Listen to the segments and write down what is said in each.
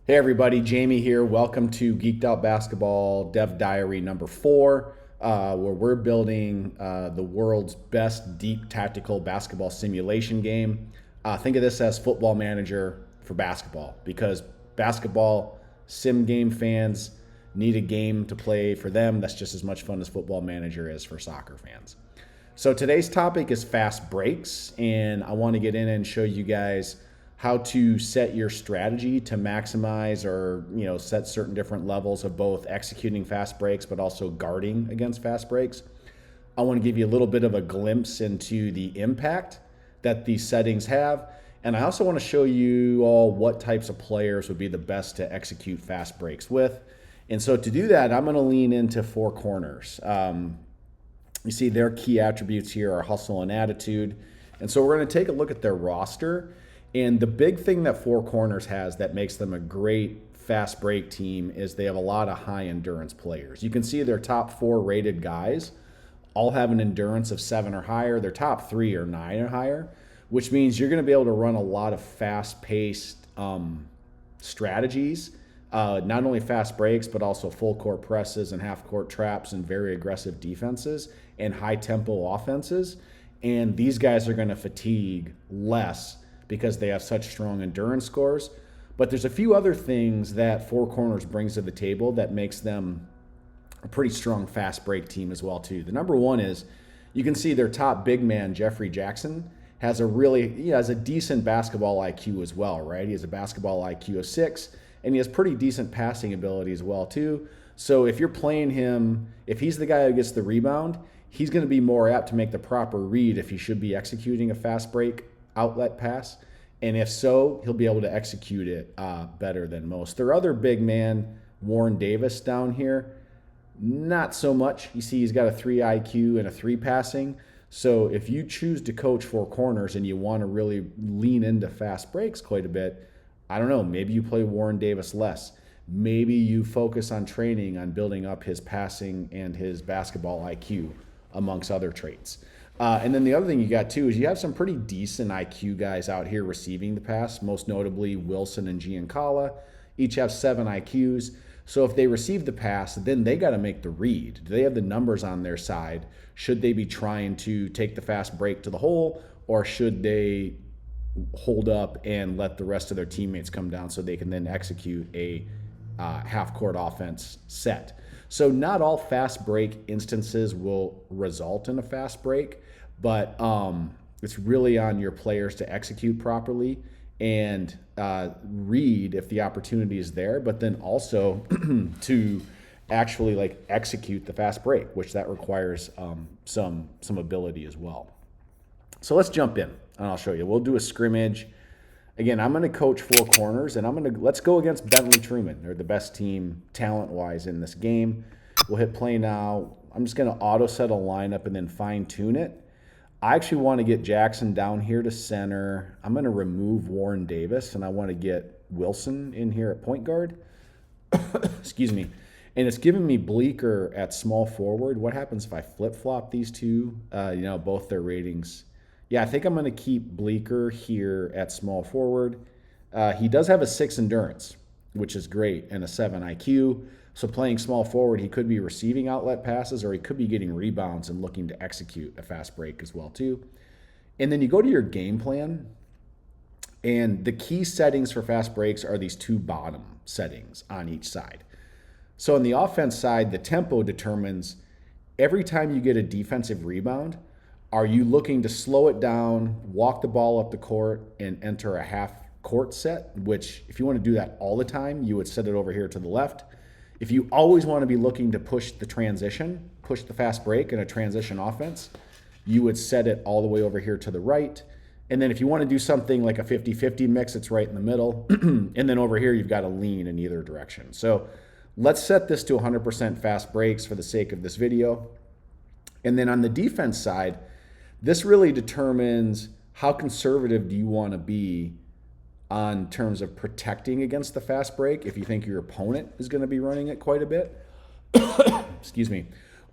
Hey everybody, Jamie here. Welcome to Geeked Out Basketball Dev Diary number 4, where we're building the world's best deep tactical basketball simulation game. Think of this as Football Manager for basketball, because basketball sim game fans need a game to play for them that's just as much fun as Football Manager is for soccer fans. So today's topic is fast breaks, and I want to get in and show you guys how to set your strategy to maximize or set certain different levels of both executing fast breaks but also guarding against fast breaks. I want to give you a little bit of a glimpse into the impact that these settings have, and I also want to show you all what types of players would be the best to execute fast breaks with. And so to do that, I'm going to lean into four corners. You see their key attributes here are hustle and attitude, and so we're going to take a look at their roster. And the big thing that Four Corners has that makes them a great fast break team is they have a lot of high endurance players. You can see their top 4 rated guys all have an endurance of 7 or higher. Their top 3 are 9 or higher, which means you're going to be able to run a lot of fast-paced strategies, not only fast breaks, but also full court presses and half court traps and very aggressive defenses and high tempo offenses. And these guys are going to fatigue less because they have such strong endurance scores. But there's a few other things that Four Corners brings to the table that makes them a pretty strong fast break team as well too. The number one is you can see their top big man, Jeffrey Jackson, has a decent basketball IQ as well, right? He has a basketball IQ of 6, and he has pretty decent passing ability as well too. So if you're playing him, if he's the guy who gets the rebound, he's going to be more apt to make the proper read if he should be executing a fast break outlet pass, and if so, he'll be able to execute it better than most. Their other big man, Warren Davis, down here, not so much. You see he's got a 3 IQ and a 3 passing. So if you choose to coach Four Corners and you want to really lean into fast breaks quite a bit, I don't know, maybe you play Warren Davis less. Maybe you focus on training on building up his passing and his basketball IQ amongst other traits. And then the other thing you got too is you have some pretty decent IQ guys out here receiving the pass, most notably Wilson and Giancarlo. Each have 7 IQs. So if they receive the pass, then they got to make the read. Do they have the numbers on their side? Should they be trying to take the fast break to the hole, or should they hold up and let the rest of their teammates come down so they can then execute a half-court offense set? So not all fast break instances will result in a fast break, but it's really on your players to execute properly and read if the opportunity is there, but then also to actually execute the fast break, which that requires some ability as well. So let's jump in and I'll show you. We'll do a scrimmage. Again, I'm going to coach Four Corners, and let's go against Bentley Truman. They're the best team talent-wise in this game. We'll hit play now. I'm just going to auto set a lineup and then fine-tune it. I actually want to get Jackson down here to center. I'm going to remove Warren Davis, and I want to get Wilson in here at point guard. Excuse me. And it's giving me Bleeker at small forward. What happens if I flip-flop these two? Both their ratings. Yeah, I think I'm going to keep Bleeker here at small forward. He does have a 6 endurance, which is great, and a 7 IQ. So playing small forward, he could be receiving outlet passes, or he could be getting rebounds and looking to execute a fast break as well too. And then you go to your game plan, and the key settings for fast breaks are these 2 bottom settings on each side. So on the offense side, the tempo determines every time you get a defensive rebound, are you looking to slow it down, walk the ball up the court, and enter a half-court set, which if you want to do that all the time, you would set it over here to the left. If you always want to be looking to push the transition, push the fast break in a transition offense, you would set it all the way over here to the right. And then if you want to do something like a 50-50 mix, it's right in the middle. And then over here, you've got to lean in either direction. So let's set this to 100% fast breaks for the sake of this video. And then on the defense side, this really determines how conservative do you want to be on terms of protecting against the fast break if you think your opponent is going to be running it quite a bit. Excuse me.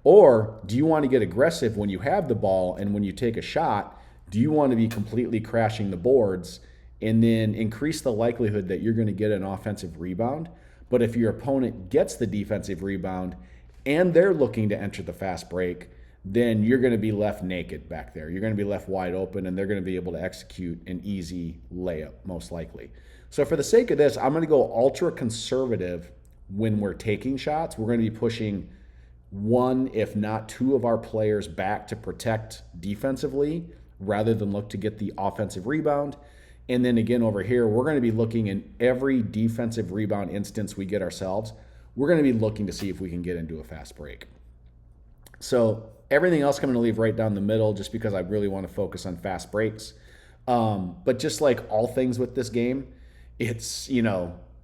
Or do you want to get aggressive when you have the ball, and when you take a shot, do you want to be completely crashing the boards and then increase the likelihood that you're going to get an offensive rebound. But if your opponent gets the defensive rebound and they're looking to enter the fast break, then you're going to be left naked back there. You're going to be left wide open, and they're going to be able to execute an easy layup, most likely. So for the sake of this, I'm going to go ultra conservative when we're taking shots. We're going to be pushing one, if not two, of our players back to protect defensively rather than look to get the offensive rebound. And then again over here, we're going to be looking in every defensive rebound instance we get ourselves. We're going to be looking to see if we can get into a fast break. So everything else I'm going to leave right down the middle just because I really want to focus on fast breaks. But just like all things with this game, it's,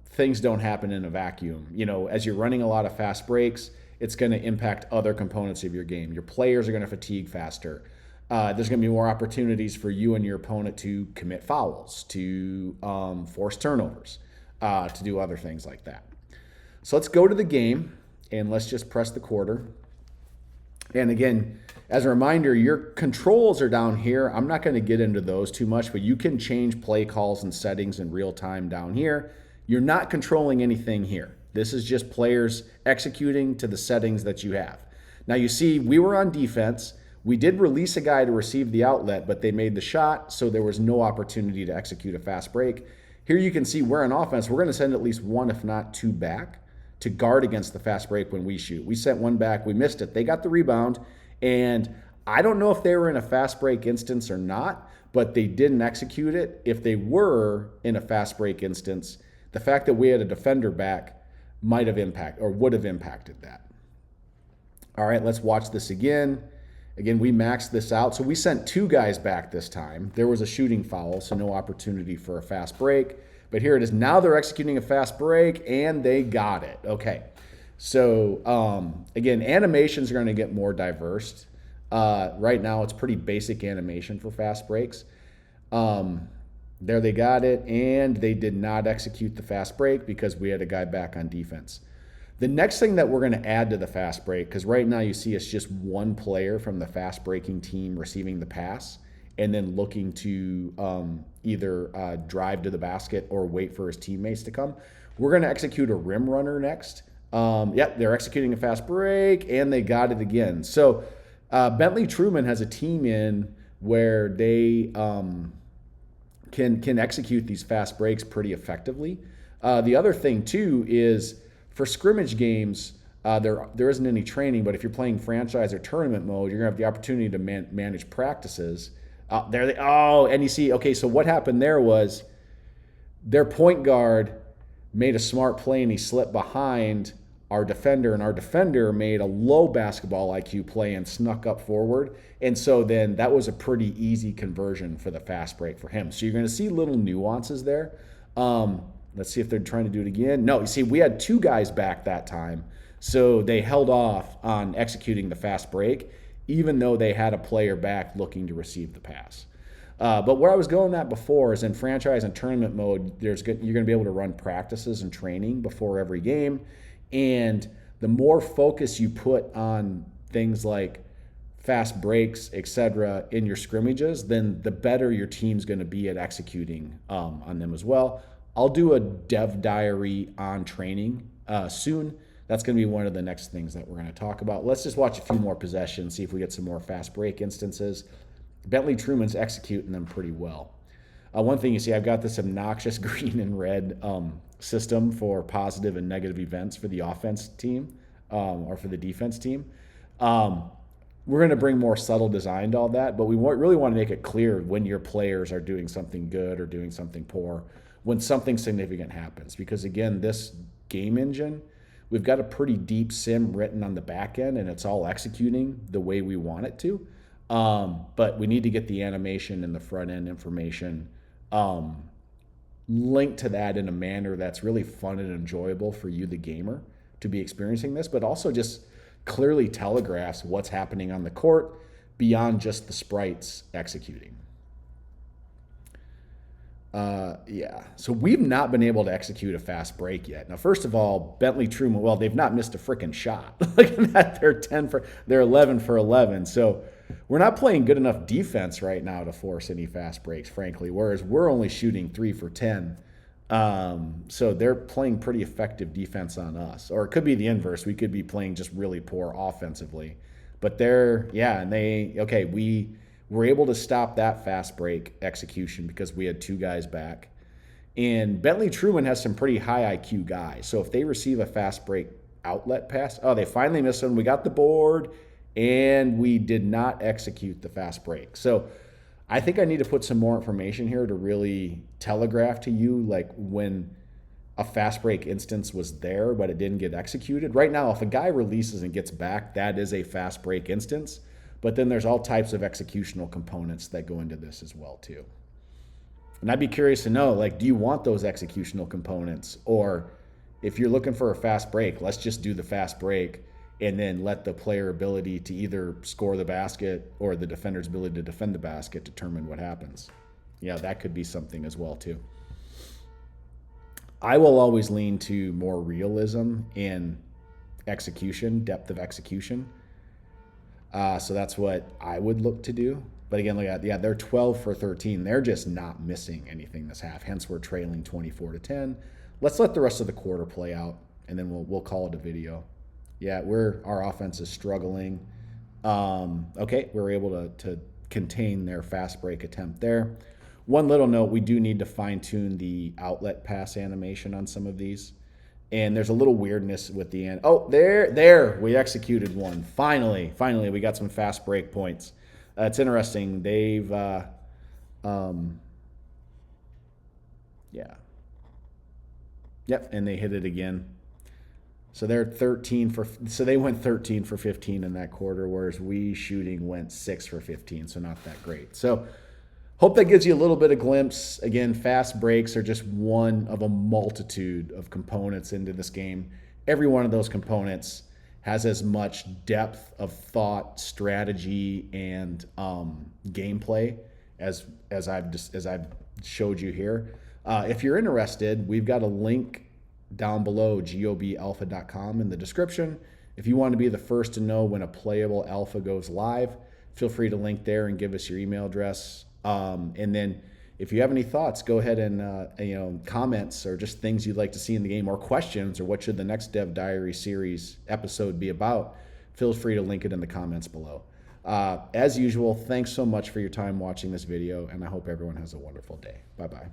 things don't happen in a vacuum. As you're running a lot of fast breaks, it's going to impact other components of your game. Your players are going to fatigue faster. There's going to be more opportunities for you and your opponent to commit fouls, to force turnovers, to do other things like that. So let's go to the game, and let's just press the quarter. And again, as a reminder, your controls are down here. I'm not going to get into those too much, but you can change play calls and settings in real time down here. You're not controlling anything here. This is just players executing to the settings that you have. Now you see we were on defense. We did release a guy to receive the outlet, but they made the shot, so there was no opportunity to execute a fast break. Here you can see we're on offense. We're going to send at least one, if not two, back to guard against the fast break when we shoot. We sent one back. We missed it. They got the rebound, and I don't know if they were in a fast break instance or not, but they didn't execute it. If they were in a fast break instance, the fact that we had a defender back might have impacted or would have impacted that. All right, let's watch this again. Again, we maxed this out. So we sent two guys back this time. There was a shooting foul, so no opportunity for a fast break. But here it is. Now they're executing a fast break, and they got it. Okay. So, again, animations are going to get more diverse. Right now, it's pretty basic animation for fast breaks. There they got it, and they did not execute the fast break because we had a guy back on defense. The next thing that we're going to add to the fast break, because right now you see it's just one player from the fast breaking team receiving the pass and then looking to either drive to the basket or wait for his teammates to come. We're going to execute a rim runner next. Yep, they're executing a fast break, and they got it again. So Bentley Truman has a team in where they can execute these fast breaks pretty effectively. The other thing, too, is for scrimmage games, there isn't any training, but if you're playing franchise or tournament mode, you're going to have the opportunity to manage practices. And you see, okay, so what happened there was their point guard made a smart play, and he slipped behind our defender, and our defender made a low basketball IQ play and snuck up forward. And so then that was a pretty easy conversion for the fast break for him. So you're going to see little nuances there. Let's see if they're trying to do it again. No, you see, we had two guys back that time, so they held off on executing the fast break, even though they had a player back looking to receive the pass. But where I was going at before is in franchise and tournament mode, you're going to be able to run practices and training before every game. And the more focus you put on things like fast breaks, etc., in your scrimmages, then the better your team's going to be at executing on them as well. I'll do a dev diary on training soon. That's going to be one of the next things that we're going to talk about. Let's just watch a few more possessions, see if we get some more fast break instances. Bentley Truman's executing them pretty well. One thing you see, I've got this obnoxious green and red system for positive and negative events for the offense team or for the defense team. We're going to bring more subtle design to all that, but we really want to make it clear when your players are doing something good or doing something poor, when something significant happens. Because again, this game engine, we've got a pretty deep sim written on the back end, and it's all executing the way we want it to. But we need to get the animation and the front end information linked to that in a manner that's really fun and enjoyable for you, the gamer, to be experiencing this, but also just clearly telegraphs what's happening on the court beyond just the sprites executing. So we've not been able to execute a fast break yet. Now, first of all, Bentley Truman, well, they've not missed a freaking shot. Look at that, they're 11 for 11. So we're not playing good enough defense right now to force any fast breaks, frankly. Whereas we're only shooting 3 for 10. So they're playing pretty effective defense on us, or it could be the inverse. We could be playing just really poor offensively, but we were able to stop that fast break execution because we had 2 guys back. And Bentley Truman has some pretty high IQ guys. So if they receive a fast break outlet pass, they finally missed one. We got the board and we did not execute the fast break. So I think I need to put some more information here to really telegraph to you like when a fast break instance was there, but it didn't get executed. Right now, if a guy releases and gets back, that is a fast break instance. But then there's all types of executional components that go into this as well too. And I'd be curious to know, like, do you want those executional components? Or if you're looking for a fast break, let's just do the fast break and then let the player ability to either score the basket or the defender's ability to defend the basket determine what happens. Yeah, that could be something as well too. I will always lean to more realism in execution, depth of execution. So that's what I would look to do. But again, look at, they're 12 for 13. They're just not missing anything this half. Hence, we're trailing 24-10. Let's let the rest of the quarter play out, and then we'll call it a video. Yeah, our offense is struggling. Okay, we were able to contain their fast break attempt there. One little note, we do need to fine-tune the outlet pass animation on some of these. And there's a little weirdness with the end. Oh, there, we executed one. Finally, we got some fast break points. It's interesting. They've, Yep, and they hit it again. So they're they went 13 for 15 in that quarter, whereas we shooting went 6 for 15, so not that great. So hope that gives you a little bit of glimpse. Again, fast breaks are just one of a multitude of components into this game. Every one of those components has as much depth of thought, strategy, and gameplay as I've showed you here. If you're interested, we've got a link down below, gobalpha.com, in the description. If you want to be the first to know when a playable alpha goes live, feel free to link there and give us your email address. And then if you have any thoughts, go ahead and comments or just things you'd like to see in the game, or questions, or what should the next Dev Diary series episode be about, feel free to link it in the comments below. As usual, thanks so much for your time watching this video, and I hope everyone has a wonderful day. Bye-bye.